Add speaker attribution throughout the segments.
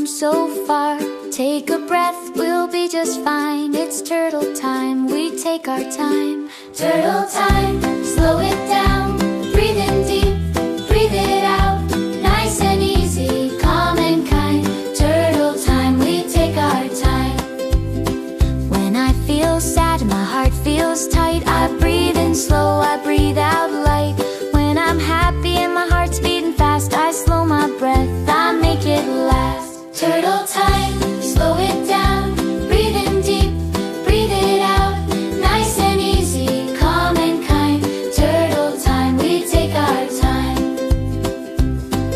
Speaker 1: come so far. Take a breath, we'll be just fine. It's turtle time, we take our time. Turtle time, slow it down. Breathe in deep, breathe it out. Nice and easy, calm and kind. Turtle time, we take our time. When I feel sad and my heart feels tight, I breathe in slow, I breathe out light. When I'm happy and my heart's beating fast, I slow my breath, I make it last. Turtle time, slow it down. Breathe in deep, breathe it out. Nice and easy, calm and kind. Turtle time, we take our time.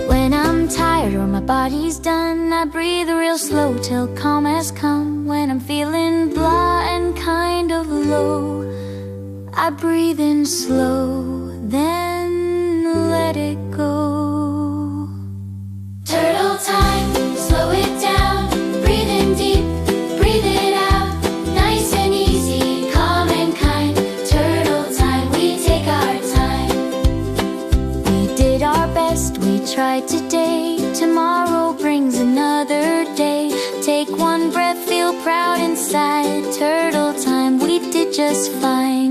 Speaker 1: When I'm tired or my body's done, I breathe real slow till calm has come. When I'm feeling blah and kind of low, I breathe in slow, then let it go. Turtle time, slow it down. Breathe in deep, breathe it out. Nice and easy, calm and kind. Turtle time, we take our time. We did our best, we tried today. Tomorrow brings another day. Take one breath, feel proud inside. Turtle time, we did just fine.